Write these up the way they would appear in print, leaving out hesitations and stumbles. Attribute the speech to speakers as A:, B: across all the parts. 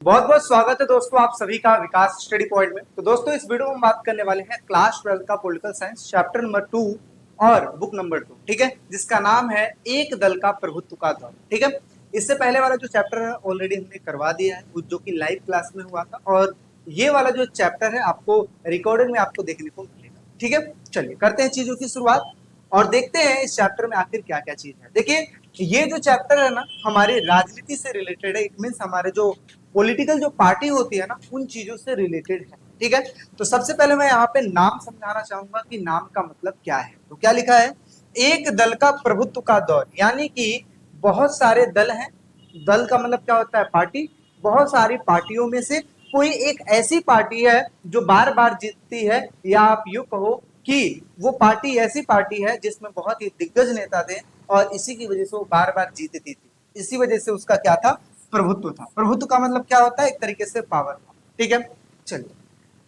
A: बहुत बहुत स्वागत है दोस्तों आप सभी का विकास स्टडी पॉइंट में। तो दोस्तों इस वीडियो में हम बात करने वाले हैं क्लास 12 का पॉलिटिकल साइंस चैप्टर नंबर 2 और बुक नंबर 2, ठीक है, जिसका नाम है एक दल का प्रभुत्व का दौर। ठीक है, इससे पहले वाला जो चैप्टर है ऑलरेडी हमने करवा दिया है, जो कि लाइव क्लास में हुआ था, और ये वाला जो चैप्टर है आपको रिकॉर्डेड में आपको देखने को मिलेगा। ठीक है, चलिए करते हैं चीजों की शुरुआत और देखते हैं इस चैप्टर में आखिर क्या क्या चीज है। देखिए ये जो चैप्टर है ना हमारे राजनीति से रिलेटेड है, इट मीन्स हमारे जो पॉलिटिकल जो पार्टी होती है ना उन चीजों से रिलेटेड है। ठीक है, तो सबसे पहले मैं यहाँ पे नाम समझाना चाहूंगा कि नाम का मतलब क्या है। तो क्या लिखा है, एक दल का प्रभुत्व का दौर, यानी कि बहुत सारे दल हैं। दल का मतलब क्या होता है, पार्टी। बहुत सारी पार्टियों में से कोई एक ऐसी पार्टी है जो बार बार जीतती है, या आप यूं कहो कि वो पार्टी ऐसी पार्टी है जिसमें बहुत ही दिग्गज नेता थे और इसी की वजह से वो बार बार जीतती थी। इसी वजह से उसका क्या था, प्रभुत्व था। प्रभुत्व का मतलब क्या होता है, एक तरीके से पावर था। ठीक है, चलिए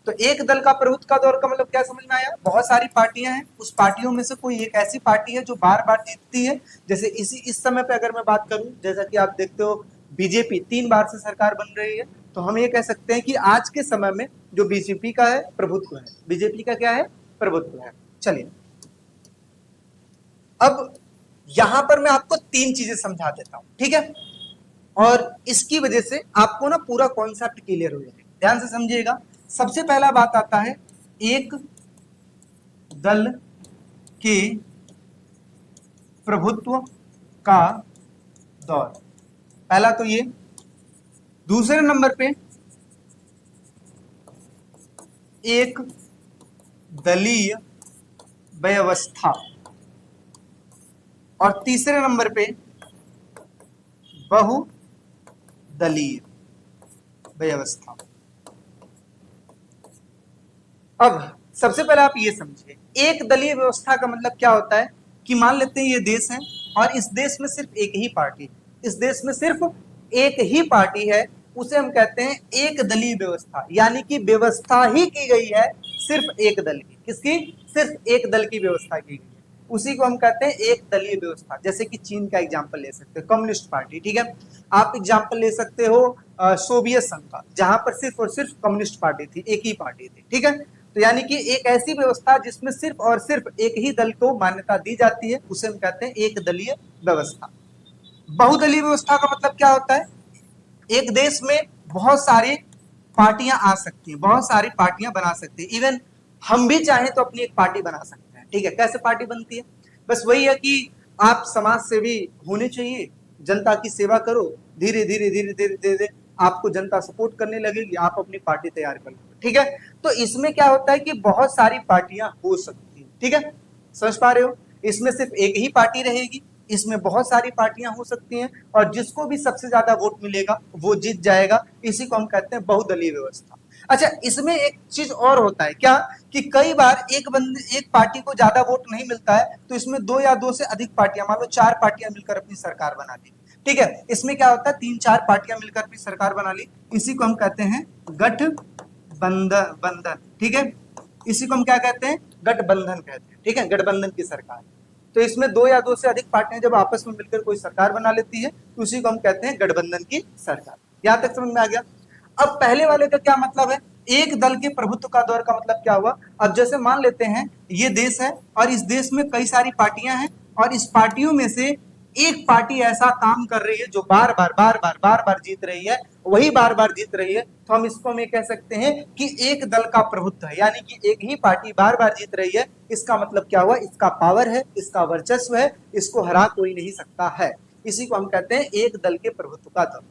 A: तो एक दल का प्रभुत्व का दौर का मतलब क्या समझ में आया, बहुत सारी पार्टियां हैं, उस पार्टियों में से कोई एक ऐसी पार्टी है जो बार बार जीतती है। जैसे इस समय पे अगर मैं बात करूं, जैसा कि आप देखते हो बीजेपी 3 बार से सरकार बन रही है, तो हम ये कह सकते हैं कि आज के समय में जो बीजेपी का है प्रभुत्व है, बीजेपी का क्या है, प्रभुत्व है। चलिए अब यहां पर मैं आपको 3 चीजें समझा देता हूं, ठीक है, और इसकी वजह से आपको ना पूरा कॉन्सेप्ट क्लियर हो जाएगा। ध्यान से समझिएगा। सबसे पहला बात आता है एक दल के प्रभुत्व का दौर, पहला तो ये। दूसरे नंबर पे एक दलीय व्यवस्था, और तीसरे नंबर पे बहुदलीय व्यवस्था। अब सबसे पहले आप ये समझिए, एक दलीय व्यवस्था का मतलब क्या होता है कि मान लेते हैं ये देश है और इस देश में सिर्फ एक ही पार्टी है, इस देश में सिर्फ एक ही पार्टी है, उसे हम कहते हैं एक दलीय व्यवस्था। यानी कि व्यवस्था ही की गई है सिर्फ एक दल की, किसकी, सिर्फ एक दल की व्यवस्था की गई है, उसी को हम कहते हैं एक दलीय व्यवस्था। जैसे कि चीन का एग्जांपल ले सकते हो, कम्युनिस्ट पार्टी। ठीक है, आप एग्जांपल ले सकते हो सोवियत संघ का, जहां पर सिर्फ और सिर्फ कम्युनिस्ट पार्टी थी, एक ही पार्टी थी। ठीक है, तो यानी कि एक ऐसी व्यवस्था जिसमें सिर्फ और सिर्फ एक ही दल को मान्यता दी जाती है, उसे हम कहते हैं एक दलीय व्यवस्था। बहुदलीय व्यवस्था का मतलब क्या होता है, एक देश में बहुत सारी पार्टियां आ सकती हैं, बहुत सारी पार्टियां बना सकती हैं। इवन हम भी चाहें तो अपनी एक पार्टी बना सकते हैं। ठीक है, कैसे पार्टी बनती है, बस वही है कि आप समाज सेवी होने चाहिए, जनता की सेवा करो, धीरे धीरे धीरे धीरे धीरे आपको जनता सपोर्ट करने लगेगी, आप अपनी पार्टी तैयार कर लो। ठीक है, तो इसमें क्या होता है कि बहुत सारी पार्टियां हो सकती हैं। ठीक है, समझ पा रहे हो, इसमें सिर्फ एक ही पार्टी रहेगी, इसमें बहुत सारी पार्टियां हो सकती हैं, और जिसको भी सबसे ज्यादा वोट मिलेगा वो जीत जाएगा। इसी को हम कहते हैं बहुदलीय व्यवस्था। अच्छा, इसमें एक चीज और होता है क्या, कि कई बार एक पार्टी को ज्यादा वोट नहीं मिलता है, तो इसमें 2 या 2 से अधिक पार्टियां, मान लो 4 पार्टियां मिलकर अपनी सरकार बना ली। ठीक है, इसमें क्या होता है, 3-4 पार्टियां मिलकर अपनी सरकार बना ली, इसी को हम कहते हैं गठबंधन। ठीक है, इसी को हम क्या कहते हैं, गठबंधन कहते हैं। ठीक है, गठबंधन की सरकार। तो इसमें 2 या 2 से अधिक पार्टियां जब आपस में मिलकर कोई सरकार बना लेती है, तो उसी को हम कहते हैं गठबंधन की सरकार। यहां तक समझ में आ गया। अब पहले वाले का क्या मतलब है, एक दल के प्रभुत्व का दौर का मतलब क्या हुआ। अब जैसे मान लेते हैं ये देश है और इस देश में कई सारी पार्टियां हैं, और इस पार्टियों में से एक पार्टी ऐसा काम कर रही है जो बार बार जीत रही है, वही बार बार जीत रही है, तो हम इसको में कह सकते हैं कि एक दल का प्रभुत्व है। यानी कि एक ही पार्टी बार बार जीत रही है, इसका मतलब क्या हुआ, इसका पावर है, इसका वर्चस्व है, इसको हरा कोई नहीं सकता है। इसी को हम कहते हैं एक दल के प्रभुत्व का दौर।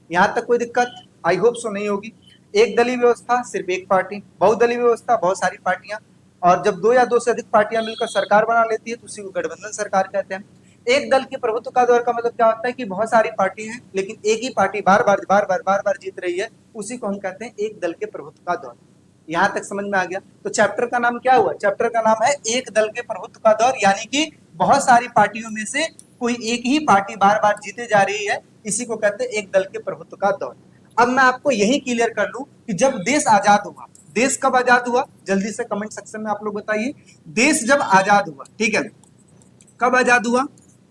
A: यहां तक कोई दिक्कत, आई होप सो नहीं होगी। एक दलीय व्यवस्था सिर्फ एक पार्टी, बहुदलीय व्यवस्था बहुत सारी पार्टियां, और जब 2 या 2 से अधिक पार्टियां मिलकर सरकार बना लेती है तो उसी को गठबंधन सरकार कहते हैं। एक दल के प्रभुत्व का दौर का मतलब क्या होता है कि बहुत सारी पार्टी हैं लेकिन एक ही पार्टी बार बार जीत रही है, उसी को हम कहते हैं एक दल के प्रभुत्व का दौर। यहां तक समझ में आ गया। तो चैप्टर का नाम क्या हुआ, चैप्टर का नाम है एक दल के प्रभुत्व का दौर, यानी कि बहुत सारी पार्टियों में से कोई एक ही पार्टी बार बार जीते जा रही है, इसी को कहते हैं एक दल के प्रभुत्व का दौर। अब मैं आपको यही क्लियर कर लूं कि जब देश आजाद हुआ, देश कब आजाद हुआ, जल्दी से कमेंट सेक्शन में आप लोग बताइए। देश जब आजाद हुआ, ठीक है, कब आजाद हुआ,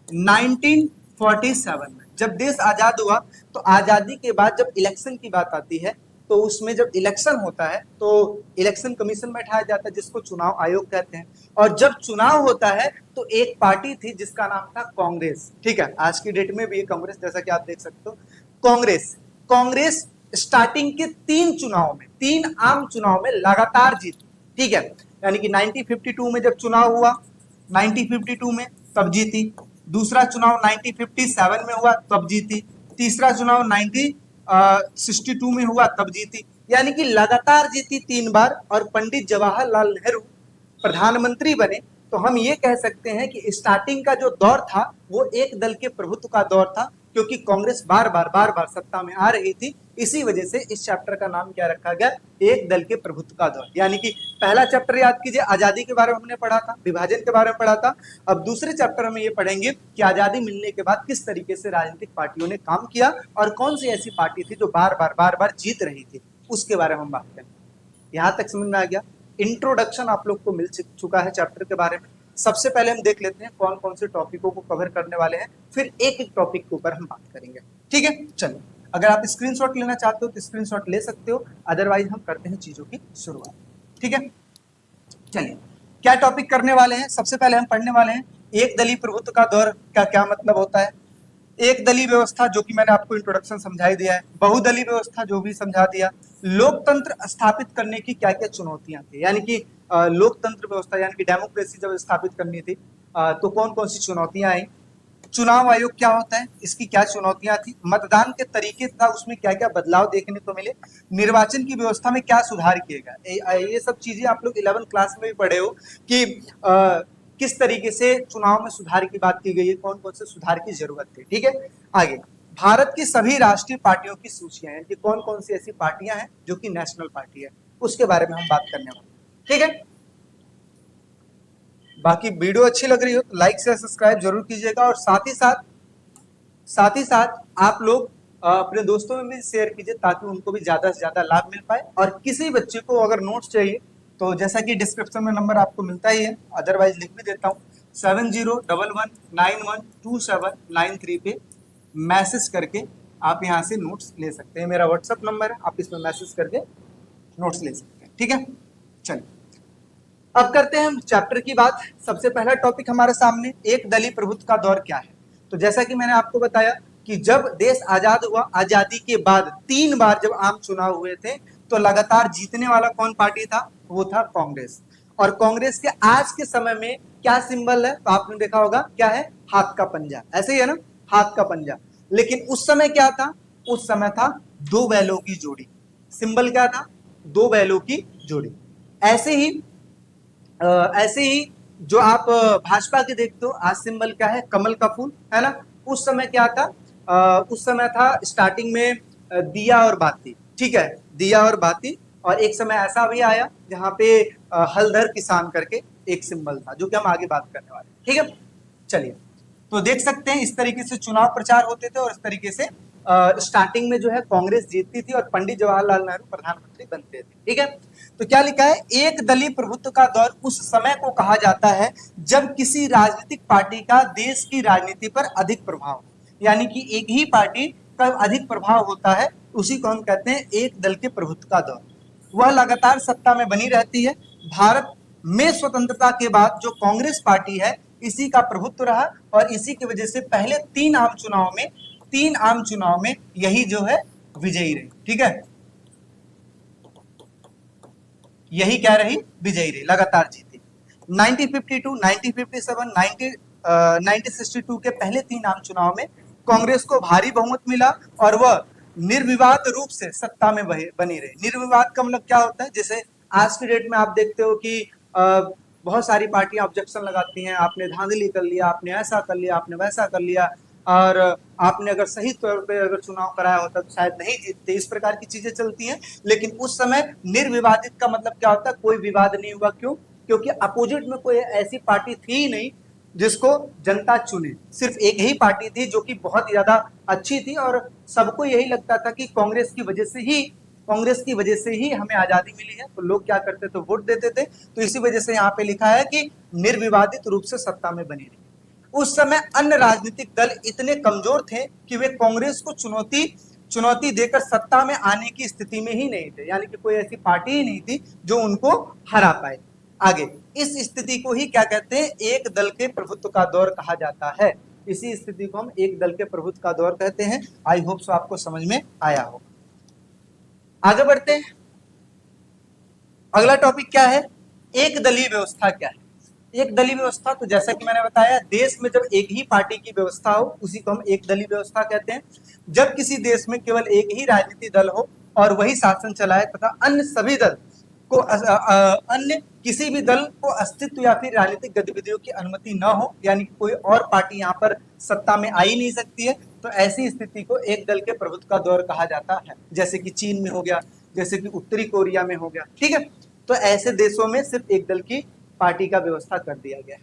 A: 1947 में। जब देश आजाद हुआ तो आजादी के बाद जब इलेक्शन की बात आती है तो उसमें जब इलेक्शन होता है तो इलेक्शन कमीशन बैठाया जाता है जिसको चुनाव आयोग कहते हैं। और जब चुनाव होता है तो एक पार्टी थी जिसका नाम था कांग्रेस। ठीक है, आज की डेट में भी ये कांग्रेस, जैसा कि आप देख सकते हो कांग्रेस कांग्रेस स्टार्टिंग के 3 आम चुनाव में लगातार जीती। ठीक है, यानी कि 1952 में जब चुनाव हुआ, 1952 में तब जीती, दूसरा चुनाव 1957 में हुआ तब जीती, तीसरा चुनाव 1962 में हुआ तब जीती, यानी कि लगातार जीती 3 बार। और पंडित जवाहरलाल नेहरू प्रधानमंत्री बने। तो हम ये कह सकते हैं कि स्टार्टिंग का जो दौर था वो एक दल के प्रभुत्व का दौर था, क्योंकि कांग्रेस बार बार सत्ता में आ रही थी। इसी वजह से इस चैप्टर का नाम क्या रखा गया, एक दल के प्रभुत्व का दौर। यानी कि पहला चैप्टर याद कीजिए, आजादी के बारे में हमने पढ़ा था, विभाजन के बारे में पढ़ा था। अब दूसरे चैप्टर में ये पढ़ेंगे कि आजादी मिलने के बाद किस तरीके से राजनीतिक पार्टियों ने काम किया और कौन सी ऐसी पार्टी थी जो बार बार जीत रही थी, उसके बारे में हम बात करेंगे। यहां तक समझ में आ गया? इंट्रोडक्शन आप लोग को मिल चुका है चैप्टर के बारे में। सबसे पहले हम देख लेते हैं कौन कौन से टॉपिकों को कवर करने वाले हैं, फिर एक एक टॉपिक के ऊपर हम बात करेंगे। ठीक है, चलो, अगर आप स्क्रीनशॉट लेना चाहते हो तो स्क्रीनशॉट ले सकते हो, अदरवाइज हम करते हैं चीजों की शुरुआत। ठीक है, चलिए, क्या टॉपिक करने वाले हैं? सबसे पहले हम पढ़ने वाले हैं एक दलीय प्रभुत्व का दौर का क्या मतलब होता है, एक दलीय व्यवस्था जो कि मैंने आपको इंट्रोडक्शन समझा ही दिया है, बहुदलीय व्यवस्था जो भी समझा दिया, लोकतंत्र स्थापित करने की क्या क्या चुनौतियां थी, यानी कि लोकतंत्र व्यवस्था यानी कि डेमोक्रेसी जब स्थापित करनी थी तो कौन कौन सी चुनौतियां आई, चुनाव आयोग क्या होता है, इसकी क्या चुनौतियां थी, मतदान के तरीके था उसमें क्या क्या बदलाव देखने को मिले, निर्वाचन की व्यवस्था में क्या सुधार किए गए। ये सब चीजें आप लोग 11th क्लास में भी पढ़े हो कि किस तरीके से चुनाव में सुधार की बात की गई है, कौन कौन से सुधार की जरूरत थी। ठीक है, आगे भारत की सभी राष्ट्रीय पार्टियों की सूचियां हैं कि कौन कौन सी ऐसी पार्टियां हैं जो कि नेशनल पार्टी है, उसके बारे में हम बात करने वाले हैं। ठीक है, बाकी वीडियो अच्छी लग रही हो तो लाइक शेयर सब्सक्राइब जरूर कीजिएगा, और साथ ही साथ आप लोग अपने दोस्तों में भी शेयर कीजिए ताकि उनको भी ज्यादा से ज्यादा लाभ मिल पाए। और किसी बच्चे को अगर नोट्स चाहिए तो जैसा कि डिस्क्रिप्शन में नंबर आपको मिलता ही है, अदरवाइज लिख भी देता हूँ, 7011912793 पे मैसेज करके आप यहाँ से नोट्स ले सकते हैं। मेरा व्हाट्सअप नंबर है, आप इसमें मैसेज करके नोट्स ले सकते हैं। ठीक है, चलिए अब करते हैं हम चैप्टर की बात। सबसे पहला टॉपिक हमारे सामने एक दलीय प्रभुत्व का दौर क्या है। तो जैसा कि मैंने आपको बताया कि जब देश आजाद हुआ, आजादी के बाद 3 बार जब आम चुनाव हुए थे तो लगातार जीतने वाला कौन पार्टी था, वो था कांग्रेस। और कांग्रेस के आज के समय में क्या सिंबल है, तो आपने देखा होगा क्या है, हाथ का पंजा, ऐसे ही है ना, हाथ का पंजा। लेकिन उस समय क्या था, उस समय था 2 बैलों की जोड़ी। सिंबल क्या था, 2 बैलों की जोड़ी। ऐसे ही जो आप भाजपा के देखते हो, आज सिंबल क्या है, कमल का फूल, है ना। उस समय क्या था, उस समय था स्टार्टिंग में दिया और बाती। ठीक है, दिया और बाती। और एक समय ऐसा भी आया जहां पे हलधर किसान करके एक सिंबल था, जो कि हम आगे बात करने वाले हैं। ठीक है, चलिए, तो देख सकते हैं इस तरीके से चुनाव प्रचार होते थे और इस तरीके से स्टार्टिंग में जो है कांग्रेस जीतती थी और पंडित जवाहरलाल नेहरू प्रधानमंत्री बनते थे। ठीक है, तो क्या लिखा है, एक दलीय प्रभुत्व का दौर उस समय को कहा जाता है जब किसी राजनीतिक पार्टी का देश की राजनीति पर अधिक प्रभाव, यानी कि एक ही पार्टी का अधिक प्रभाव होता है, उसी को हम कहते हैं एक दल के प्रभुत्व का दौर। वह लगातार सत्ता में बनी रहती है। भारत में स्वतंत्रता के बाद जो कांग्रेस पार्टी है इसी का प्रभुत्व रहा और इसी की वजह से पहले 3 आम चुनाव में यही जो है विजयी रही। ठीक है, यही क्या रही, विजयी रही, लगातार जीती। 1952, 1957, 1962 के पहले 3 आम चुनाव में कांग्रेस को भारी बहुमत मिला और वह निर्विवाद रूप से सत्ता में बनी रही। निर्विवाद का मतलब क्या होता है, जैसे आज की डेट में आप देखते हो कि बहुत सारी पार्टियां ऑब्जेक्शन लगाती हैं, आपने धांधली कर लिया, आपने ऐसा कर लिया, आपने वैसा कर लिया, और आपने अगर सही तौर पे अगर चुनाव कराया होता तो शायद नहीं जीतते, इस प्रकार की चीजें चलती हैं। लेकिन उस समय निर्विवादित का मतलब क्या होता है, कोई विवाद नहीं हुआ। क्यों? क्योंकि अपोजिट में कोई ऐसी पार्टी थी ही नहीं जिसको जनता चुने। सिर्फ एक ही पार्टी थी जो कि बहुत ज्यादा अच्छी थी और सबको यही लगता था कि कांग्रेस की वजह से ही हमें आजादी मिली है। तो लोग क्या करते थे, वोट देते थे। तो इसी वजह से यहाँ पे लिखा है कि निर्विवादित रूप से सत्ता में बनी रही। उस समय अन्य राजनीतिक दल इतने कमजोर थे कि वे कांग्रेस को चुनौती देकर सत्ता में आने की स्थिति में ही नहीं थे, यानी कि कोई ऐसी पार्टी ही नहीं थी जो उनको हरा पाए। आगे इस स्थिति को ही क्या कहते हैं, एक दल के प्रभुत्व का दौर कहा जाता है। इसी स्थिति को हम एक दल के प्रभुत्व का दौर कहते हैं। आई होप सो आपको समझ में आया हो। आगे बढ़ते हैं। अगला टॉपिक क्या है, एक दलीय व्यवस्था क्या है। एक दलीय व्यवस्था, तो जैसा कि मैंने बताया, देश में जब एक ही पार्टी की व्यवस्था हो उसी को हम एक दलीय व्यवस्था कहते हैं। जब किसी देश में केवल एक ही राजनीतिक दल हो और वही शासन चलाए तथा अन्य सभी दल को अन्य किसी भी दल को अस्तित्व या फिर राजनीतिक गतिविधियों की अनुमति न हो, यानी कि कोई और पार्टी यहाँ पर सत्ता में आ ही नहीं सकती है, तो ऐसी स्थिति को एक दल के प्रभुत्व का दौर कहा जाता है। जैसे कि चीन में हो गया, जैसे कि उत्तरी कोरिया में हो गया, ठीक है। तो ऐसे देशों में सिर्फ एक दल की पार्टी का व्यवस्था कर दिया गया है।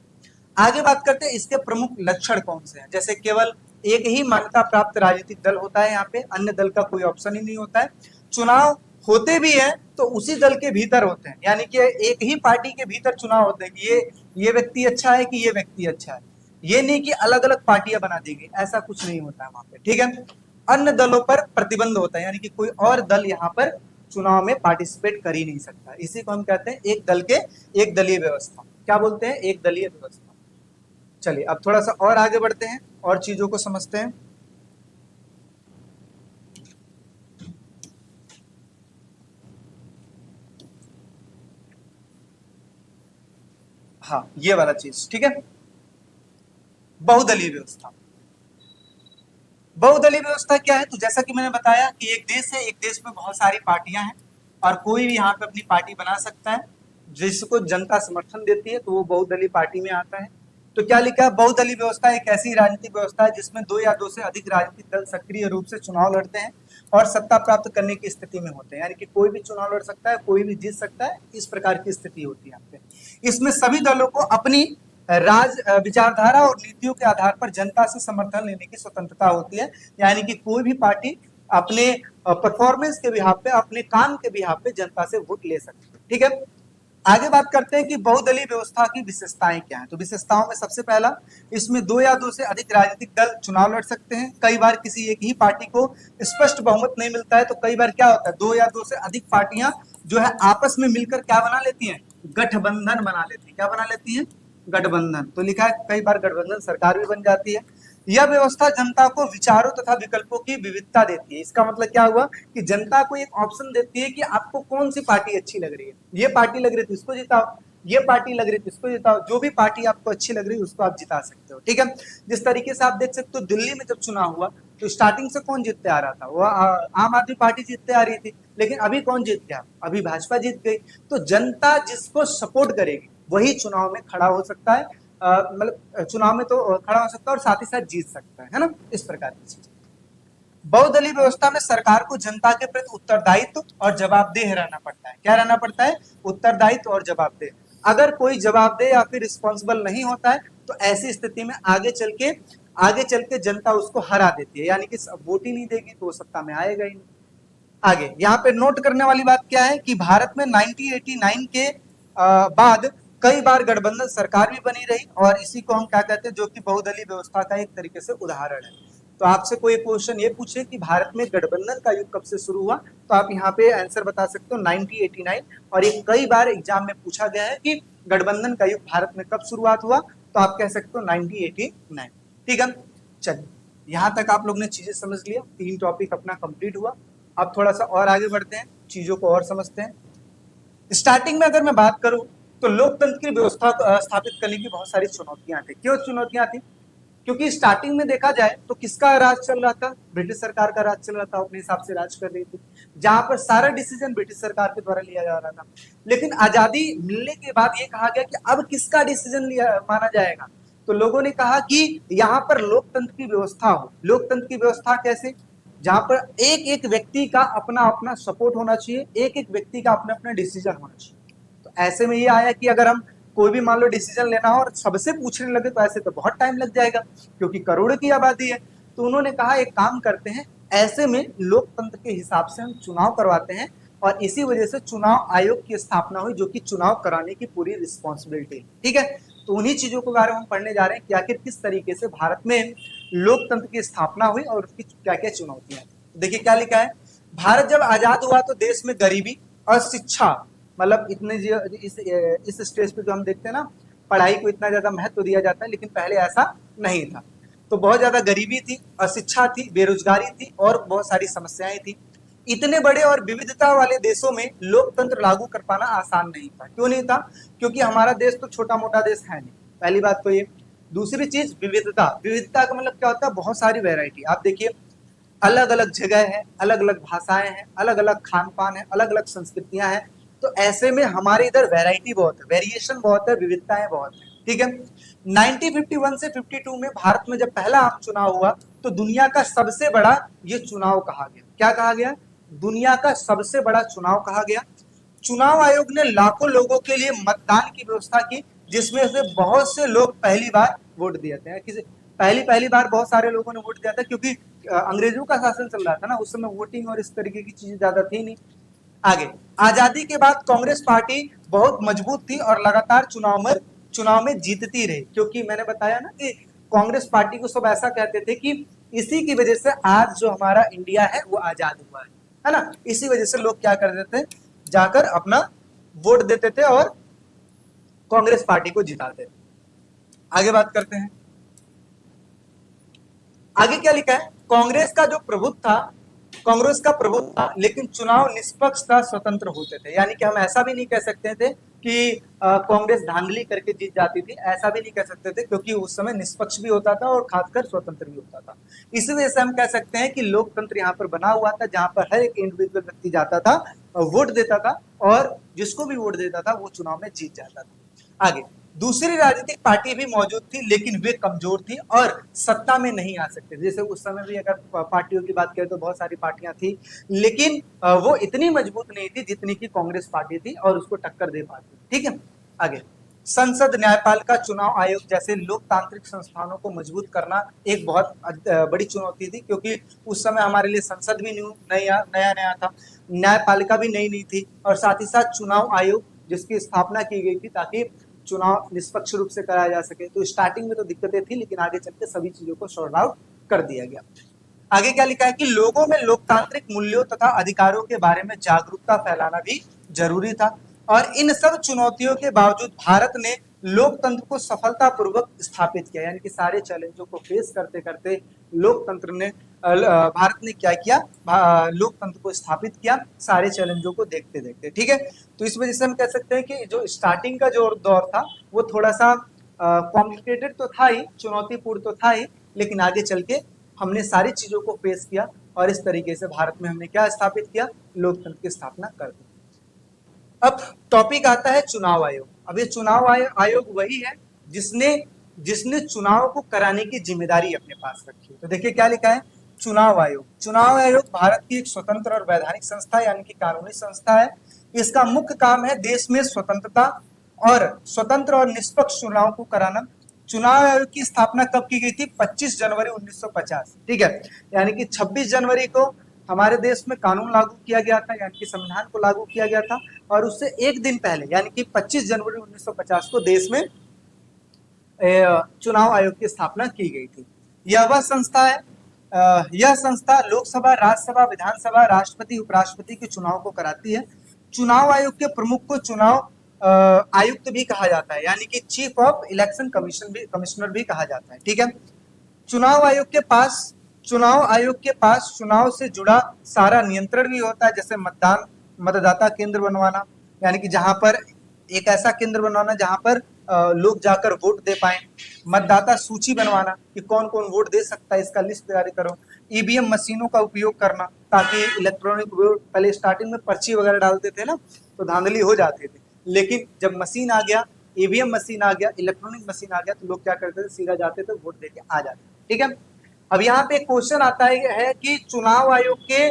A: आगे बात करते हैं इसके प्रमुख लक्षण कौन से हैं। जैसे केवल एक ही मान्यता प्राप्त राजनीतिक दल होता है, यहाँ पे अन्य दल का कोई ऑप्शन ही नहीं होता है। चुनाव होते भी हैं तो उसी दल के भीतर होते हैं, यानी कि एक ही पार्टी के भीतर चुनाव होते हैं कि ये व्यक्ति अच्छा है कि ये व्यक्ति अच्छा है, ये नहीं कि अलग अलग पार्टियां बना दी गई, ऐसा कुछ नहीं होता है वहां पे, ठीक है। अन्य दलों पर प्रतिबंध होता है, यानी कि कोई और दल यहाँ पर चुनाव में पार्टिसिपेट कर ही नहीं सकता। इसी को हम कहते हैं एक दलीय व्यवस्था। क्या बोलते हैं, एक दलीय व्यवस्था। चलिए अब थोड़ा सा और आगे बढ़ते हैं और चीजों को समझते हैं। हाँ, ये वाला चीज, ठीक है। बहुदलीय व्यवस्था। बहुदलीय व्यवस्था क्या है, तो जैसा कि मैंने बताया कि एक देश है, एक देश में बहुत सारी पार्टियां हैं और कोई भी यहाँ पे अपनी पार्टी बना सकता है जिसको जनता समर्थन देती है, तो वो बहुदलीय पार्टी में आता है। तो क्या लिखा है, बहुदलीय व्यवस्था एक ऐसी राजनीतिक व्यवस्था है जिसमें दो या दो से अधिक राजनीतिक दल सक्रिय रूप से चुनाव लड़ते हैं और सत्ता प्राप्त करने की स्थिति में होते हैं, यानी कि कोई भी चुनाव लड़ सकता है, कोई भी जीत सकता है, इस प्रकार की स्थिति होती है यहाँ पे। इसमें सभी दलों को अपनी विचारधारा और नीतियों के आधार पर जनता से समर्थन लेने की स्वतंत्रता होती है, यानी कि कोई भी पार्टी अपने परफॉर्मेंस के बिहाफ पे, अपने काम के बिहाफ पे जनता से वोट ले सकती है, ठीक है। आगे बात करते हैं कि बहुदलीय व्यवस्था की विशेषताएं क्या हैं। तो विशेषताओं में सबसे पहला, इसमें दो या दो से अधिक राजनीतिक दल चुनाव लड़ सकते हैं। कई बार किसी एक ही पार्टी को स्पष्ट बहुमत नहीं मिलता है, तो कई बार क्या होता है, दो या दो से अधिक पार्टियां जो है आपस में मिलकर क्या बना लेती हैं, गठबंधन बना लेती है। क्या बना लेती है, गठबंधन। तो लिखा है कई बार गठबंधन सरकार भी बन जाती है। यह व्यवस्था जनता को विचारों तथा विकल्पों की विविधता देती है। इसका मतलब क्या हुआ कि जनता को एक ऑप्शन देती है कि आपको कौन सी पार्टी अच्छी लग रही है। ये पार्टी लग रही है तो इसको जिताओ, ये पार्टी लग रही है तो इसको जिताओ, जो भी पार्टी आपको अच्छी लग रही है उसको आप जिता सकते हो, ठीक है। जिस तरीके से आप देख सकते हो दिल्ली में जब चुनाव हुआ तो स्टार्टिंग से कौन जीतते आ रहा था, वो आम आदमी पार्टी जीतते आ रही थी, लेकिन अभी कौन जीत गया, अभी भाजपा जीत गई। तो जनता जिसको सपोर्ट करेगी वही चुनाव में खड़ा हो सकता है, मतलब चुनाव में तो खड़ा हो सकता है और साथ ही साथ जीत सकता है ना, इस प्रकार की चीज। बहुदलीय व्यवस्था में सरकार को जनता के प्रति उत्तरदायित्व और जवाबदेह रहना पड़ता है। क्या रहना पड़ता है, उत्तरदायित्व और जवाबदेह। अगर कोई जवाबदेह या फिर रिस्पॉन्सिबल नहीं होता है तो ऐसी स्थिति में आगे चल के जनता उसको हरा देती है, यानी कि वोट ही नहीं देगी तो वो सत्ता में आएगा ही नहीं। आगे यहाँ पे नोट करने वाली बात क्या है कि भारत में 1989 के बाद कई बार गठबंधन सरकार भी बनी रही और इसी को हम क्या कहते हैं, जो कि बहुदलीय व्यवस्था का एक तरीके से उदाहरण है। तो आपसे कोई क्वेश्चन ये पूछे कि भारत में गठबंधन का युग कब से शुरू हुआ, तो आप यहाँ पे आंसर बता सकते हो 1989। और ये कई बार एग्जाम में पूछा गया है कि गठबंधन का युग भारत में कब शुरुआत हुआ, तो आप कह सकते हो 1989, ठीक है। चलिए यहाँ तक आप लोग ने चीजें समझ लिया, 3 टॉपिक अपना कंप्लीट हुआ। अब थोड़ा सा और आगे बढ़ते हैं, चीजों को और समझते हैं। स्टार्टिंग में अगर मैं बात करूं तो लोकतंत्र की व्यवस्था स्थापित करने की बहुत सारी चुनौतियां थी। क्यों चुनौतियां थी, क्योंकि स्टार्टिंग में देखा जाए तो किसका राज चल रहा था, ब्रिटिश सरकार का राज चल रहा था, अपने हिसाब से राज कर रही थी, जहां पर सारा डिसीजन ब्रिटिश सरकार के द्वारा लिया जा रहा था। लेकिन आजादी मिलने के बाद ये कहा गया कि अब किसका डिसीजन लिया माना जाएगा, तो लोगों ने कहा कि यहाँ पर लोकतंत्र की व्यवस्था हो। लोकतंत्र की व्यवस्था कैसे, जहां पर एक एक व्यक्ति का अपना अपना सपोर्ट होना चाहिए, एक एक व्यक्ति का अपना अपना डिसीजन होना चाहिए। तो ऐसे में ये आया कि अगर हम कोई भी मान लो डिसीजन लेना हो और सबसे पूछने लगे तो ऐसे तो बहुत टाइम लग जाएगा क्योंकि करोड़ों की आबादी है। तो उन्होंने कहा एक काम करते हैं, ऐसे में लोकतंत्र के हिसाब से हम चुनाव करवाते हैं और इसी वजह से चुनाव आयोग की स्थापना हुई, जो कि चुनाव कराने की पूरी रिस्पॉन्सिबिलिटी, ठीक है। तो तो उन्हीं चीजों के बारे में हम पढ़ने जा रहे हैं कि आखिर किस तरीके से भारत में लोकतंत्र की स्थापना हुई और उसकी क्या क्या चुनौतियां। देखिए क्या लिखा है, भारत जब आजाद हुआ तो देश में गरीबी और शिक्षा, मतलब इतने इस स्टेज पे जो हम देखते हैं ना, पढ़ाई को इतना ज्यादा महत्व दिया जाता है, लेकिन पहले ऐसा नहीं था। तो बहुत ज्यादा गरीबी थी, अशिक्षा थी, बेरोजगारी थी और बहुत सारी समस्याएं थी। इतने बड़े और विविधता वाले देशों में लोकतंत्र लागू कर पाना आसान नहीं था। क्यों नहीं था? क्योंकि हमारा देश तो छोटा मोटा देश है नहीं, पहली बात तो ये। दूसरी चीज विविधता, विविधता का मतलब क्या होता है, बहुत सारी वैरायटी। आप देखिए अलग अलग जगह है, अलग अलग भाषाएं हैं, अलग अलग खान पान है, अलग अलग संस्कृतियां हैं। तो ऐसे में हमारे इधर वैरायटी बहुत है, वेरिएशन बहुत है, विविधताएं बहुत है। ठीक है। 1951 से 52 में भारत में जब पहला आम चुनाव हुआ तो दुनिया का सबसे बड़ा ये चुनाव कहा गया। क्या कहा गया? दुनिया का सबसे बड़ा चुनाव कहा गया। चुनाव आयोग ने लाखों लोगों के लिए मतदान की व्यवस्था की, जिसमें से बहुत से लोग पहली बार वोट दिए थे। किसी पहली बार बहुत सारे लोगों ने वोट दिया था, क्योंकि अंग्रेजों का शासन चल रहा था ना, उस समय वोटिंग और इस तरीके की चीजें ज्यादा थी नहीं। आगे, आजादी के बाद कांग्रेस पार्टी बहुत मजबूत थी और लगातार चुनाव में जीतती रही, क्योंकि मैंने बताया ना कि कांग्रेस पार्टी को सब ऐसा कहते थे कि इसी की वजह से आज जो हमारा इंडिया है वो आजाद हुआ है ना। इसी वजह से लोग क्या करते थे, जाकर अपना वोट देते थे और कांग्रेस पार्टी को जिताते थे। आगे बात करते हैं, आगे क्या लिखा है, कांग्रेस का जो प्रभुत्व था, कांग्रेस का प्रभुत्व था, लेकिन चुनाव निष्पक्ष था, स्वतंत्र होते थे। यानी कि हम ऐसा भी नहीं कह सकते थे कि कांग्रेस धांधली करके जीत जाती थी, ऐसा भी नहीं कह सकते थे, क्योंकि उस समय निष्पक्ष भी होता था और खासकर स्वतंत्र भी होता था। इसी वजह से हम कह सकते हैं कि लोकतंत्र यहाँ पर बना हुआ था, जहां पर हर एक इंडिविजुअल व्यक्ति जाता था, वोट देता था और जिसको भी वोट देता था वो चुनाव में जीत जाता था। आगे, दूसरी राजनीतिक पार्टी भी मौजूद थी, लेकिन वे कमजोर थी और सत्ता में नहीं आ सकते। जैसे उस समय भी अगर पार्टियों की बात करें तो बहुत सारी पार्टियां थी, लेकिन वो इतनी मजबूत नहीं थी जितनी की कांग्रेस पार्टी थी और उसको टक्कर दे पाती। ठीक है। आगे, संसद, न्यायपालिका, चुनाव आयोग जैसे लोकतांत्रिक संस्थानों को मजबूत करना एक बहुत बड़ी चुनौती थी, क्योंकि उस समय हमारे लिए संसद भी नया नया था, न्यायपालिका भी नई नहीं थी, और साथ ही साथ चुनाव आयोग जिसकी स्थापना की गई थी ताकि चुनाव निष्पक्ष रूप से कराया जा सके। तो स्टार्टिंग में तो दिक्कतें थी, लेकिन आगे चलकर सभी चीजों को सॉर्ट आउट कर दिया गया। आगे क्या लिखा है कि लोगों में लोकतांत्रिक मूल्यों तथा अधिकारों के बारे में जागरूकता फैलाना भी जरूरी था। और इन सब चुनौतियों के बावजूद भारत ने लोकतंत्र को सफलतापूर्वक स्थापित किया। यानी कि सारे चैलेंजों को फेस करते करते भारत ने क्या किया, लोकतंत्र को स्थापित किया, सारे चैलेंजों को देखते देखते। ठीक है। तो इस वजह से हम कह सकते हैं कि जो स्टार्टिंग का जो दौर था वो थोड़ा सा कॉम्प्लिकेटेड तो था ही, चुनौतीपूर्ण तो था ही, लेकिन आगे चल के हमने सारी चीजों को फेस किया और इस तरीके से भारत में हमने क्या स्थापित किया, लोकतंत्र की स्थापना कर दी। अब टॉपिक आता है चुनाव आयोग। अब ये चुनाव आयोग वही है जिसने जिसने चुनाव को कराने की जिम्मेदारी अपने पास रखी। तो देखिए क्या लिखा है, चुनाव आयोग। चुनाव आयोग भारत की एक स्वतंत्र और वैधानिक संस्था यानी कि कानूनी संस्था है। इसका मुख्य काम है देश में स्वतंत्र और निष्पक्ष चुनाव को कराना। चुनाव आयोग की स्थापना कब की गई थी? 25 जनवरी 1950। ठीक है। यानी कि 26 जनवरी को हमारे देश में कानून लागू किया गया था, यानी कि संविधान को लागू किया गया था, और उससे एक दिन पहले यानी कि 25 जनवरी 1950 को देश में चुनाव आयोग की स्थापना की गई थी। यह वह संस्था है, यह संस्था लोकसभा, राज्यसभा, विधानसभा, राष्ट्रपति, उपराष्ट्रपति के चुनाव को कराती है। चुनाव आयोग के प्रमुख को चुनाव आयुक्त भी कहा जाता है, यानी कि चीफ ऑफ इलेक्शन कमिश्नर भी कहा जाता है। ठीक है। चुनाव आयोग के पास चुनाव से जुड़ा सारा नियंत्रण भी होता है, जैसे मतदाता केंद्र बनवाना, यानी कि जहां पर एक ऐसा केंद्र बनवाना जहां पर लोग जाकर वोट दे पाए, मतदाता सूची बनवाना कि कौन कौन वोट दे सकता है, इसका लिस्ट तैयार करो, ईवीएम मशीनों का उपयोग करना ताकि इलेक्ट्रॉनिक वोट, पहले स्टार्टिंग में पर्ची वगैरह डालते थे ना तो धांधली हो जाती थी, लेकिन जब मशीन आ गया, ईवीएम मशीन आ गया, इलेक्ट्रॉनिक मशीन आ गया, तो लोग क्या करते थे, सीधा जाते थे, वोट देके आ जाते। ठीक है। अब यहाँ पे क्वेश्चन आता है कि चुनाव आयोग के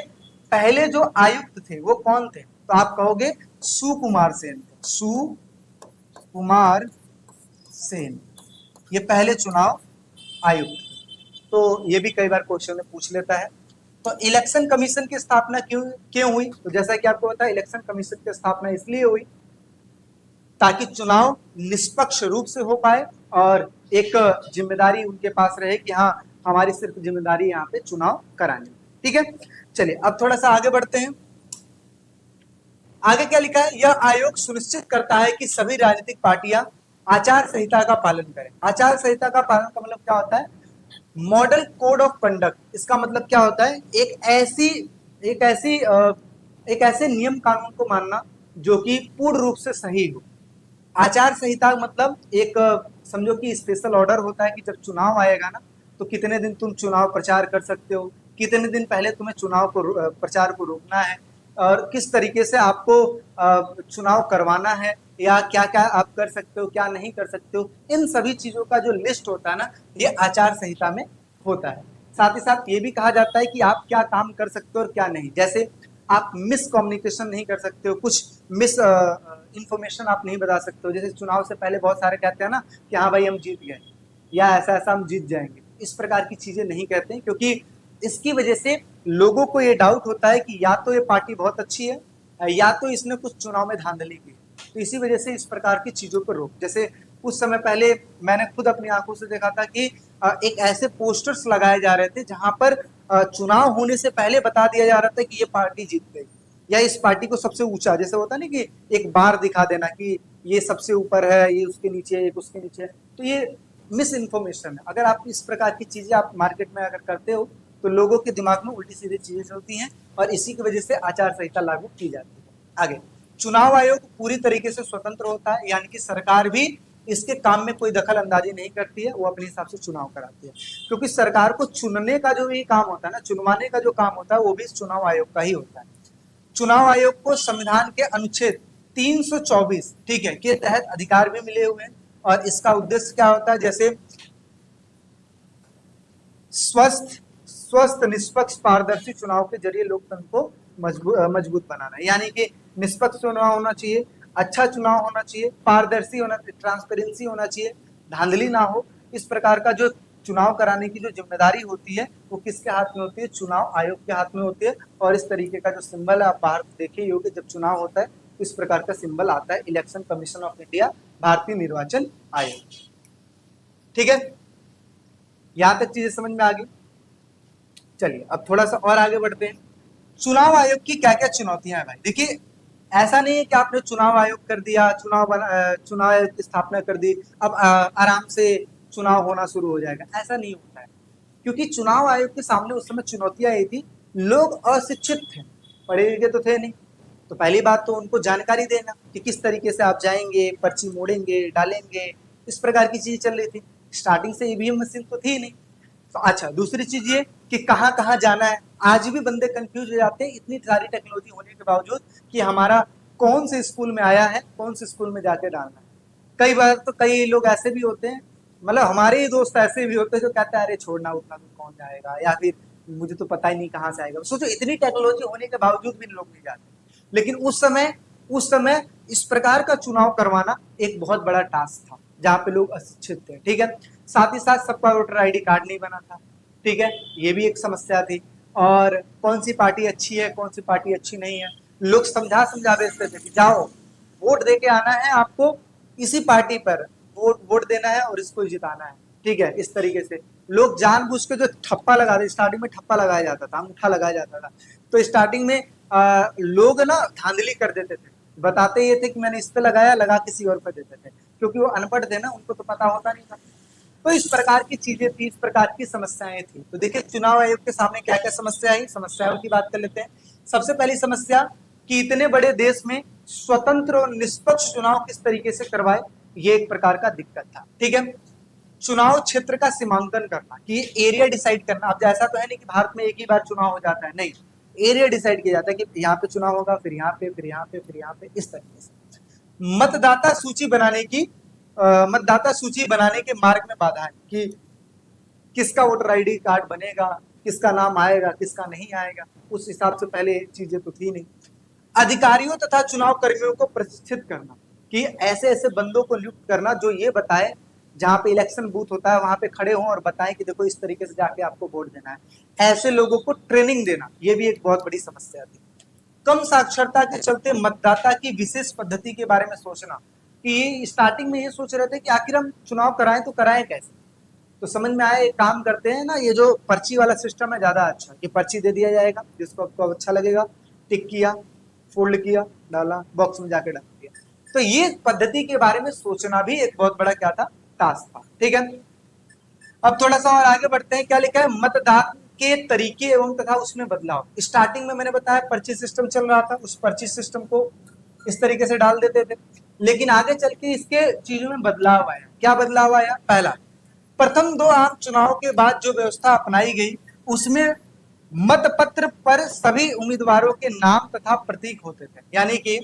A: पहले जो आयुक्त थे वो कौन थे? तो आप कहोगे सुकुमार सेन। सुकुमार सेन ये पहले चुनाव आयुक्त थे। तो ये भी कई बार क्वेश्चन में पूछ लेता है। तो इलेक्शन कमीशन की स्थापना क्यों हुई? तो जैसा कि आपको पता है, इलेक्शन कमीशन की स्थापना इसलिए हुई ताकि चुनाव निष्पक्ष रूप से हो पाए और एक जिम्मेदारी उनके पास रहे कि हाँ हमारी सिर्फ जिम्मेदारी यहाँ पे चुनाव करानी। ठीक है, चलिए अब थोड़ा सा आगे बढ़ते हैं। आगे क्या लिखा है, यह आयोग सुनिश्चित करता है कि सभी राजनीतिक पार्टियां आचार संहिता का पालन करें। आचार संहिता का पालन का मतलब क्या होता है, मॉडल कोड ऑफ कंडक्ट। इसका मतलब क्या होता है, एक ऐसे नियम कानून को मानना जो कि पूर्ण रूप से सही हो। आचार संहिता मतलब एक समझो कि स्पेशल ऑर्डर होता है कि जब चुनाव आएगा ना तो कितने दिन तुम चुनाव प्रचार कर सकते हो, कितने दिन पहले तुम्हें चुनाव को प्रचार को रोकना है और किस तरीके से आपको चुनाव करवाना है या क्या क्या आप कर सकते हो क्या नहीं कर सकते हो। इन सभी चीजों का जो लिस्ट होता है ना ये आचार संहिता में होता है। साथ ही साथ ये भी कहा जाता है कि आप क्या काम कर सकते हो और क्या नहीं। जैसे आप मिस कम्युनिकेशन नहीं कर सकते हो, कुछ मिस इंफॉर्मेशन आप नहीं बता सकते हो। जैसे चुनाव से पहले बहुत सारे कहते हैं ना कि हाँ भाई हम जीत गए या ऐसा ऐसा हम जीत जाएंगे, इस प्रकार की चीजें नहीं कहते हैं, क्योंकि इसकी वजह से लोगों को ये डाउट होता है कि या तो ये पार्टी बहुत अच्छी है या तो इसने कुछ चुनाव में धांधली की। तो इसी वजह से इस प्रकार की चीजों पर रोक। जैसे कुछ समय पहले मैंने खुद अपनी आंखों से देखा था कि एक ऐसे पोस्टर्स लगाए जा रहे थे जहां पर चुनाव होने से पहले बता दिया जा रहा था कि ये पार्टी जीत गई या इस पार्टी को सबसे ऊंचा, जैसे होता है ना कि एक बार दिखा देना कि ये सबसे ऊपर है, ये उसके नीचे है, एक उसके नीचे है। तो ये मिस इन्फॉर्मेशन है। अगर आप इस प्रकार की चीजें आप मार्केट में अगर करते हो तो लोगों के दिमाग में उल्टी सीधी चीजें चलती हैं और इसी की वजह से आचार संहिता लागू की जाती है। आगे, चुनाव आयोग पूरी तरीके से स्वतंत्र होता है, यानी कि सरकार भी इसके काम में कोई दखल अंदाजी नहीं करती है, वो अपने हिसाब से चुनाव कराती है। क्योंकि सरकार को चुनने का जो ये काम होता है ना, चुनवाने का जो काम होता है वो भी इस चुनाव आयोग का ही होता है। चुनाव आयोग को संविधान के अनुच्छेद 324 ठीक है के तहत अधिकार भी मिले हुए हैं और इसका उद्देश्य क्या होता है, जैसे स्वस्थ निष्पक्ष पारदर्शी चुनाव के जरिए लोकतंत्र को मजबूत बनाना है। यानी कि निष्पक्ष चुनाव होना चाहिए, अच्छा चुनाव होना चाहिए, पारदर्शी होना, ट्रांसपेरेंसी होना चाहिए, धांधली ना हो। इस प्रकार का जो चुनाव कराने की जो जिम्मेदारी होती है वो किसके हाथ में होती है, चुनाव आयोग के हाथ में होती है। और इस तरीके का जो सिंबल है आप बाहर देखे ही होंगे, जब चुनाव होता है तो इस प्रकार का सिंबल आता है, इलेक्शन कमीशन ऑफ इंडिया, भारतीय निर्वाचन आयोग। ठीक है, यहां तक चीजें समझ में आ गई। चलिए अब थोड़ा सा और आगे बढ़ते हैं। चुनाव आयोग की क्या क्या चुनौतियां हैं भाई। देखिए, ऐसा नहीं है कि आपने चुनाव आयोग कर दिया, चुनाव आयोग की स्थापना कर दी, अब आराम से चुनाव होना शुरू हो जाएगा, ऐसा नहीं होता है। क्योंकि चुनाव आयोग के सामने उस समय चुनौतियां आई थी, लोग अशिक्षित थे, पढ़े लिखे तो थे नहीं। तो पहली बात तो उनको जानकारी देना कि किस तरीके से आप जाएंगे, पर्ची मोड़ेंगे, डालेंगे, इस प्रकार की चीज चल रही थी। स्टार्टिंग से ईवीएम मशीन तो थी नहीं। तो अच्छा, दूसरी चीज ये कि कहाँ कहाँ जाना है, आज भी बंदे कंफ्यूज हो जाते हैं इतनी सारी टेक्नोलॉजी होने के बावजूद कि हमारा कौन से स्कूल में आया है, कौन से स्कूल में जाके डालना है। कई बार तो कई लोग ऐसे भी होते हैं, मतलब हमारे ही दोस्त ऐसे भी होते हैं जो कहते हैं अरे छोड़ना, उतना दूर कौन जाएगा, या फिर मुझे तो पता ही नहीं कहाँ से आएगा। सोचो इतनी टेक्नोलॉजी होने के बावजूद भी लोग नहीं जाते। लेकिन उस समय इस प्रकार का चुनाव करवाना एक बहुत बड़ा टास्क था जहाँ पे लोग अशिक्षित थे। ठीक है, साथ ही साथ सबका वोटर आईडी कार्ड नहीं बना था। ठीक है, ये भी एक समस्या थी। और कौन सी पार्टी अच्छी है, कौन सी पार्टी अच्छी नहीं है, लोग समझा भेजते थे कि जाओ वोट दे के आना है आपको, इसी पार्टी पर वोट देना है और इसको जिताना है। ठीक है, इस तरीके से लोग जानबूझ के जो ठप्पा लगा दे, स्टार्टिंग में ठप्पा लगाया जाता था, अंगूठा लगाया जाता था। तो स्टार्टिंग में लोग ना धांधली कर देते थे, बताते ये थे कि मैंने इस पे लगाया, लगा किसी और पे देते थे, क्योंकि वो अनपढ़ थे ना, उनको तो पता होता नहीं था। तो इस प्रकार की चीजें थी, इस प्रकार की समस्याएं थी। तो देखिए चुनाव आयोग के सामने क्या क्या समस्या आई, समस्याओं की बात कर लेते हैं। सबसे पहली समस्या कि इतने बड़े देश में स्वतंत्र और निष्पक्ष चुनाव किस तरीके से करवाए, ये एक प्रकार का दिक्कत था। ठीक है, चुनाव क्षेत्र का सीमांकन करना कि एरिया डिसाइड करना। अब ऐसा तो है नहीं कि भारत में एक ही बार चुनाव हो जाता है, नहीं, एरिया डिसाइड किया जाता है कि यहाँ पे चुनाव होगा, फिर यहाँ पे, फिर यहाँ पे, फिर यहाँ पे, इस तरीके से। मतदाता सूची बनाने के मार्ग में बाधा है कि किसका वोटर आईडी कार्ड बनेगा, किसका नाम आएगा, किसका नहीं आएगा, उस हिसाब से पहले चीजें तो थी नहीं। अधिकारियों तथा चुनाव कर्मियों को प्रशिक्षित करना कि ऐसे ऐसे बंदों को नियुक्त करना जो ये बताए, जहां पे इलेक्शन बूथ होता है वहां पे खड़े हों और बताएं कि देखो इस तरीके से जाके आपको वोट देना है। ऐसे लोगों को ट्रेनिंग देना, ये भी एक बहुत बड़ी समस्या थी। कम साक्षरता के चलते मतदाता की विशेष पद्धति के बारे में सोचना कि स्टार्टिंग में ये सोच रहे थे कि आखिर हम चुनाव कराएं तो कराएं कैसे। तो समझ में आया एक काम करते हैं ना, ये जो पर्ची वाला सिस्टम है ज्यादा अच्छा, ये पर्ची दे दिया जाएगा जिसको आपको अच्छा लगेगा, टिक किया, फोल्ड किया, डाला, बॉक्स में जाके डाल दिया। तो ये पद्धति के बारे में सोचना भी एक बहुत बड़ा क्या था, टास्क था। ठीक है, अब थोड़ा सा और आगे बढ़ते हैं। क्या लिखा है, मतदान के तरीके एवं तथा उसमें बदलाव। स्टार्टिंग में मैंने बताया पर्ची सिस्टम चल रहा था, उस पर्ची सिस्टम को इस तरीके से डाल देते थे, लेकिन आगे चल के इसके चीजों में बदलाव आया। क्या बदलाव आया, पहला, प्रथम दो आम चुनाव के बाद जो व्यवस्था अपनाई गई उसमें मतपत्र पर सभी उम्मीदवारों के नाम तथा प्रतीक होते थे। यानी कि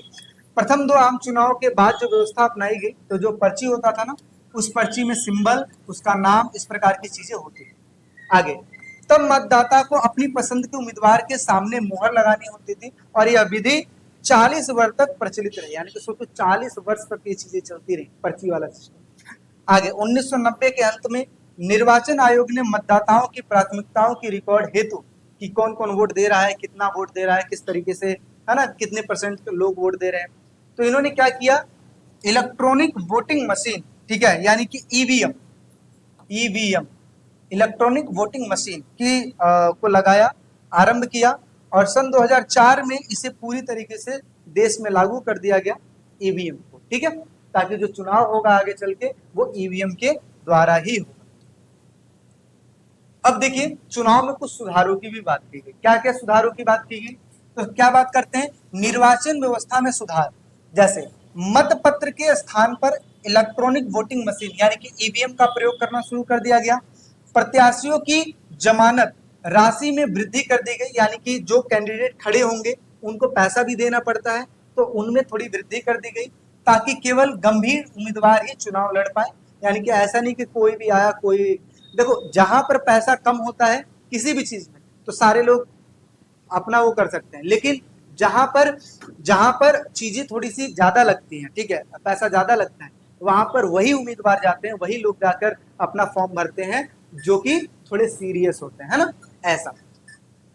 A: प्रथम दो आम चुनाव के बाद जो व्यवस्था अपनाई गई, तो जो पर्ची होता था ना, उस पर्ची में सिंबल, उसका नाम, इस प्रकार की चीजें होती थी। आगे, तब मतदाता को अपनी पसंद के उम्मीदवार के सामने मोहर लगानी होती थी और यह विधि 40 वर्ष तक प्रचलित रही। यानी कि सोचो 40 वर्ष तक ये चीजें चलती रही, पर्ची वाला सिस्टम। आगे 1990 के अंत में निर्वाचन आयोग ने मतदाताओं की प्राथमिकताओं की रिकॉर्ड हेतु कि कौन कौन वोट दे रहा है, कितना वोट दे रहा है, किस तरीके से, है ना, कितने % लोग वोट दे रहे हैं, तो इन्होंने क्या किया, इलेक्ट्रॉनिक वोटिंग मशीन, ठीक है, यानी कि EVM, EVM electronic voting machine की को लगाया, आरंभ किया, और सन 2004 में इसे पूरी तरीके से देश में लागू कर दिया गया, ईवीएम को। ठीक है, ताकि जो चुनाव होगा आगे चल के वो ईवीएम के द्वारा ही होगा। अब देखिए, चुनाव में कुछ सुधारों की भी बात की गई। क्या क्या सुधारों की बात की गई, तो क्या बात करते हैं, निर्वाचन व्यवस्था में सुधार, जैसे मतपत्र के स्थान पर इलेक्ट्रॉनिक वोटिंग मशीन यानी कि ईवीएम का प्रयोग करना शुरू कर दिया गया। प्रत्याशियों की जमानत राशि में वृद्धि कर दी गई, यानी कि जो कैंडिडेट खड़े होंगे उनको पैसा भी देना पड़ता है, तो उनमें थोड़ी वृद्धि कर दी गई, ताकि केवल गंभीर उम्मीदवार ही चुनाव लड़ पाए। यानी कि ऐसा नहीं कि कोई भी आया, कोई, देखो जहां पर पैसा कम होता है किसी भी चीज में, तो सारे लोग अपना वो कर सकते हैं, लेकिन जहां पर चीजें थोड़ी सी ज्यादा लगती हैं, ठीक है, पैसा ज्यादा लगता है, वहां पर वही उम्मीदवार जाते हैं, वही लोग जाकर अपना फॉर्म भरते हैं जो कि थोड़े सीरियस होते हैं, है ना। ऐसा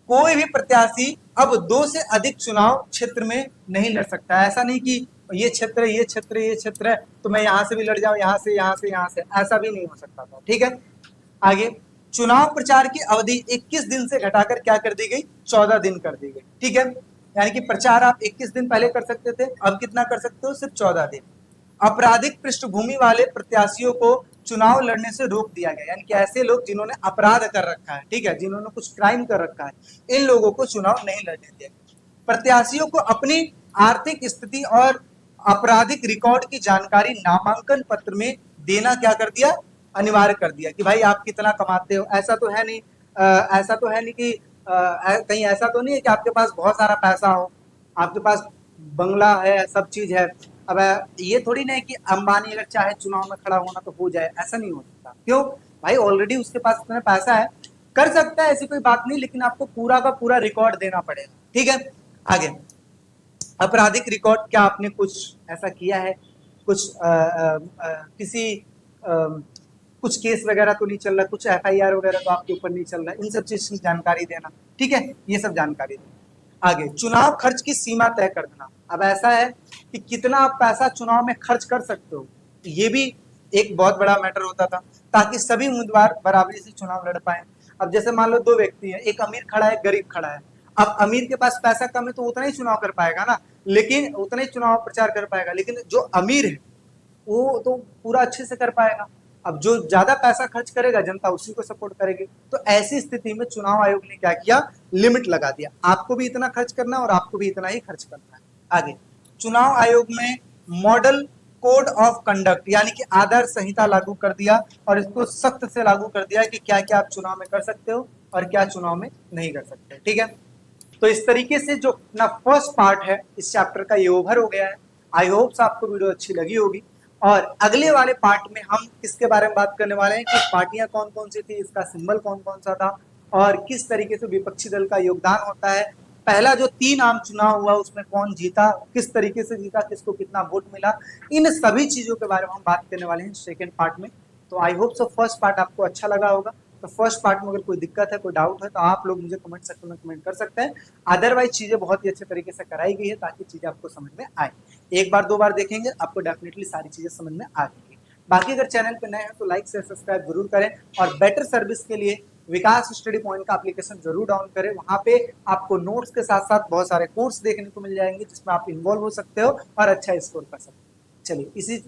A: कोई भी प्रत्याशी अब 2 से अधिक चुनाव क्षेत्र में नहीं लड़ सकता है। ऐसा नहीं कि ये क्षेत्र ये क्षेत्र ये क्षेत्र है तो मैं यहां से भी लड़ जाऊं, यहां से यहां से यहां से, ऐसा भी नहीं हो सकता था। ठीक है, आगे, चुनाव प्रचार की अवधि 21 दिन से घटाकर क्या कर दी गई, 14 दिन कर दी गई। ठीक है, यानी कि प्रचार आप 21 दिन पहले कर सकते थे, अब कितना कर सकते हो, सिर्फ 14 दिन। आपराधिक पृष्ठभूमि वाले प्रत्याशियों को चुनाव लड़ने से रोक दिया गया, यानी कि ऐसे लोग जिन्होंने अपराध कर रखा है, ठीक है, जिन्होंने कुछ क्राइम कर रखा है, इन लोगों को चुनाव नहीं लड़ने दिया। प्रत्याशियों को अपनी आर्थिक स्थिति और आपराधिक रिकॉर्ड की जानकारी नामांकन पत्र में देना क्या कर दिया, अनिवार्य कर दिया, कि भाई आप कितना कमाते हो। ऐसा तो है नहीं, ऐसा तो है नहीं कि कहीं ऐसा तो नहीं है कि आपके पास बहुत सारा पैसा हो, आपके पास बंगला है, सब चीज है। अब ये थोड़ी ना है कि अंबानी अगर चाहे चुनाव में खड़ा होना तो हो जाए, ऐसा नहीं हो सकता। क्यों, भाई ऑलरेडी उसके पास इतना पैसा है, कर सकता है, ऐसी कोई बात नहीं, लेकिन आपको पूरा का पूरा रिकॉर्ड देना पड़ेगा। ठीक है, आगे, आपराधिक रिकॉर्ड, क्या आपने कुछ ऐसा किया है, कुछ किसी कुछ केस वगैरह तो नहीं चल रहा, कुछ एफआईआर वगैरह तो आपके ऊपर नहीं चल रहा है, इन सब चीज की जानकारी देना। ठीक है, ये सब जानकारी देना। आगे, चुनाव खर्च की सीमा तय कर देना। अब ऐसा है कि कितना आप पैसा चुनाव में खर्च कर सकते हो, ये भी एक बहुत बड़ा मैटर होता था, ताकि सभी उम्मीदवार बराबरी से चुनाव लड़ पाए। अब जैसे मान लो 2 व्यक्ति हैं, एक अमीर खड़ा है, एक गरीब खड़ा है। अब अमीर के पास पैसा कम है तो उतना ही चुनाव कर पाएगा ना, लेकिन उतना ही चुनाव प्रचार कर पाएगा, लेकिन जो अमीर है वो तो पूरा अच्छे से कर पाएगा। अब जो ज्यादा पैसा खर्च करेगा जनता उसी को सपोर्ट करेगी। तो ऐसी स्थिति में चुनाव आयोग ने क्या किया, लिमिट लगा दिया, आपको भी इतना खर्च करना है और आपको भी इतना ही खर्च करना है। आगे, चुनाव आयोग में मॉडल कोड ऑफ कंडक्ट यानी कि आदर्श संहिता लागू कर दिया, और इसको सख्त से लागू कर दिया कि क्या क्या आप चुनाव में कर सकते हो और क्या चुनाव में नहीं कर सकते। ठीक है, तो इस तरीके से जो अपना फर्स्ट पार्ट है इस चैप्टर का ये ओवर हो गया है। आई होप आपको वीडियो अच्छी लगी होगी, और अगले वाले पार्ट में हम किसके बारे में बात करने वाले हैं कि पार्टियां कौन कौन सी थी, इसका सिंबल कौन कौन सा था, और किस तरीके से विपक्षी दल का योगदान होता है। पहला जो 3 आम चुनाव हुआ उसमें कौन जीता, किस तरीके से जीता, किसको कितना वोट मिला, इन सभी चीजों के बारे में हम बात करने वाले हैं सेकेंड पार्ट में। तो I hope so first part आपको अच्छा लगा होगा। तो फर्स्ट पार्ट में अगर कोई दिक्कत है, कोई डाउट है, तो आप लोग मुझे कमेंट सेक्शन में कमेंट कर सकते हैं। अदरवाइज चीजें बहुत ही अच्छे तरीके से कराई गई है ताकि चीजें आपको समझ में आए। एक बार दो बार देखेंगे आपको डेफिनेटली सारी चीजें समझ में आ जाएंगी। बाकी अगर चैनल पर नए हैं तो लाइक शेयर सब्सक्राइब जरूर करें, और बेटर सर्विस के लिए विकास स्टडी पॉइंट का एप्लीकेशन जरूर डाउन करें। वहां पे आपको नोट्स के साथ साथ बहुत सारे कोर्स देखने को मिल जाएंगे जिसमें आप इन्वॉल्व हो सकते हो और अच्छा स्कोर कर सकते हो। चलिए इसी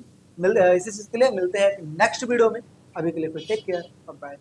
A: चीज के लिए मिलते हैं नेक्स्ट वीडियो में। अभी के लिए फिर टेक केयर, बाय।